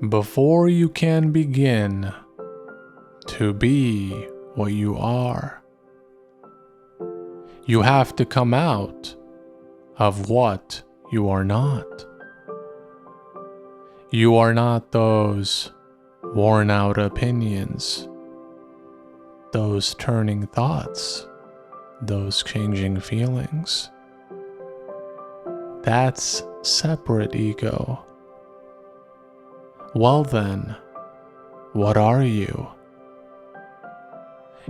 Before you can begin to be what you are, you have to come out of what you are not. You are not those worn out opinions, those turning thoughts, those changing feelings. That's separate ego. Well then, what are you?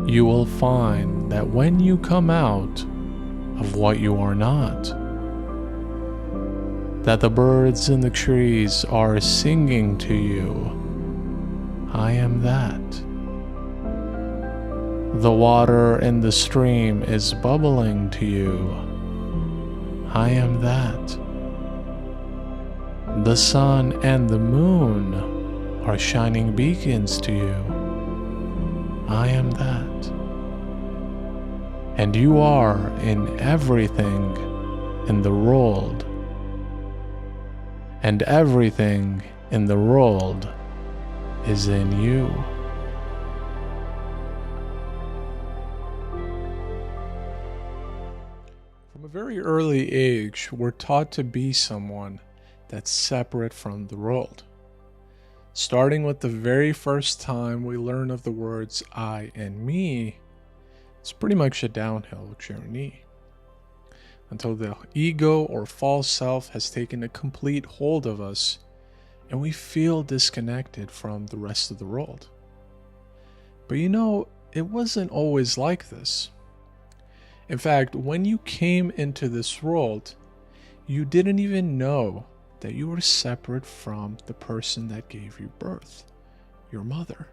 You will find that when you come out of what you are not, that the birds in the trees are singing to you, I am that. The water in the stream is bubbling to you, I am that. The sun and the moon are shining beacons to you, I am that. And you are in everything in the world. And everything in the world is in you. From a very early age, we're taught to be someone that's separate from the world. Starting with the very first time we learn of the words I and me, it's pretty much a downhill journey until the ego or false self has taken a complete hold of us and we feel disconnected from the rest of the world. But you know, it wasn't always like this. In fact, when you came into this world, you didn't even know that you were separate from the person that gave you birth, your mother.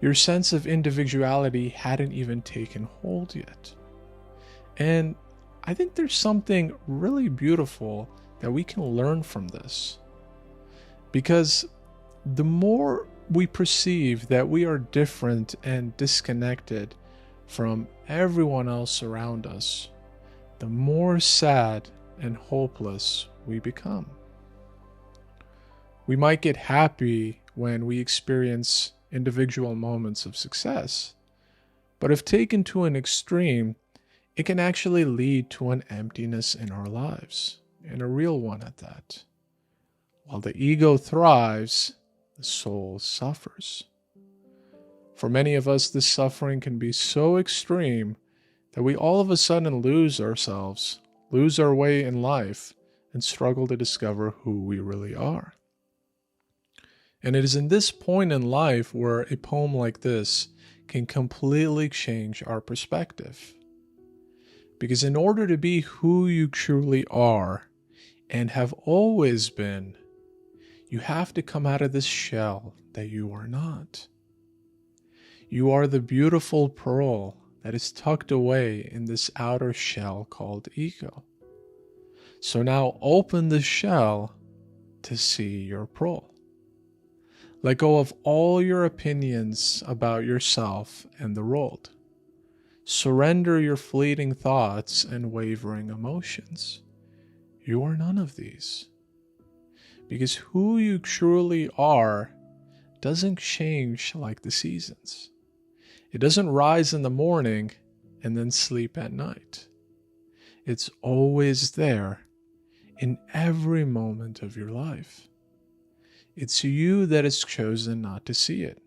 Your sense of individuality hadn't even taken hold yet. And I think there's something really beautiful that we can learn from this. Because the more we perceive that we are different and disconnected from everyone else around us, the more sad and hopeless we become. We might get happy when we experience individual moments of success, but if taken to an extreme, it can actually lead to an emptiness in our lives, and a real one at that. While the ego thrives, the soul suffers. For many of us, this suffering can be so extreme that we all of a sudden lose ourselves, lose our way in life, and struggle to discover who we really are. And it is in this point in life where a poem like this can completely change our perspective. Because in order to be who you truly are and have always been, you have to come out of this shell that you are not. You are the beautiful pearl that is tucked away in this outer shell called ego. So now open the shell to see your pearl. Let go of all your opinions about yourself and the world. Surrender your fleeting thoughts and wavering emotions. You are none of these. Because who you truly are doesn't change like the seasons. It doesn't rise in the morning and then sleep at night. It's always there in every moment of your life. It's you that has chosen not to see it.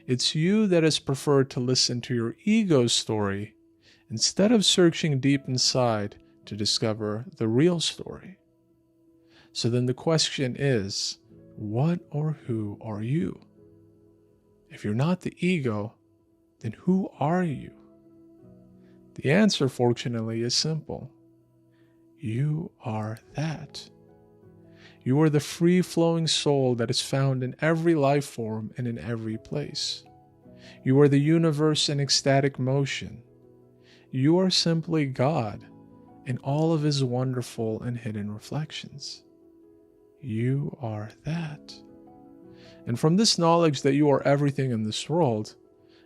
It's you that has preferred to listen to your ego's story instead of searching deep inside to discover the real story. So then the question is, what or who are you? If you're not the ego, then who are you? The answer, fortunately, is simple. You are that. You are the free-flowing soul that is found in every life form and in every place. You are the universe in ecstatic motion. You are simply God in all of His wonderful and hidden reflections. You are that. And from this knowledge that you are everything in this world,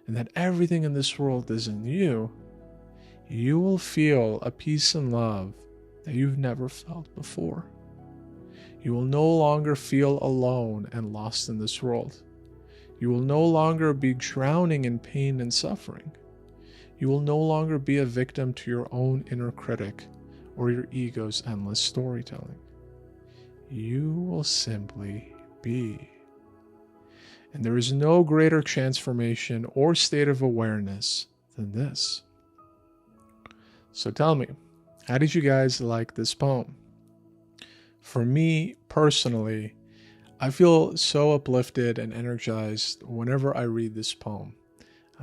and that everything in this world is in you, you will feel a peace and love that you've never felt before. You will no longer feel alone and lost in this world. You will no longer be drowning in pain and suffering. You will no longer be a victim to your own inner critic or your ego's endless storytelling. You will simply be. And there is no greater transformation or state of awareness than this. So tell me, how did you guys like this poem? For me personally, I feel so uplifted and energized whenever I read this poem.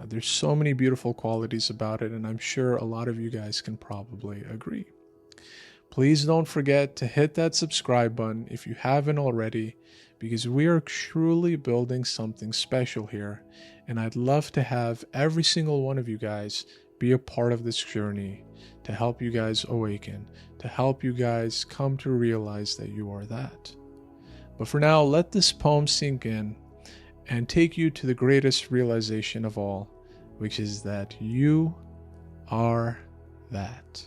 There's so many beautiful qualities about it, and I'm sure a lot of you guys can probably agree. Please don't forget to hit that subscribe button if you haven't already, because we are truly building something special here, and I'd love to have every single one of you guys be a part of this journey to help you guys awaken, to help you guys come to realize that you are that. But for now, let this poem sink in and take you to the greatest realization of all, which is that you are that.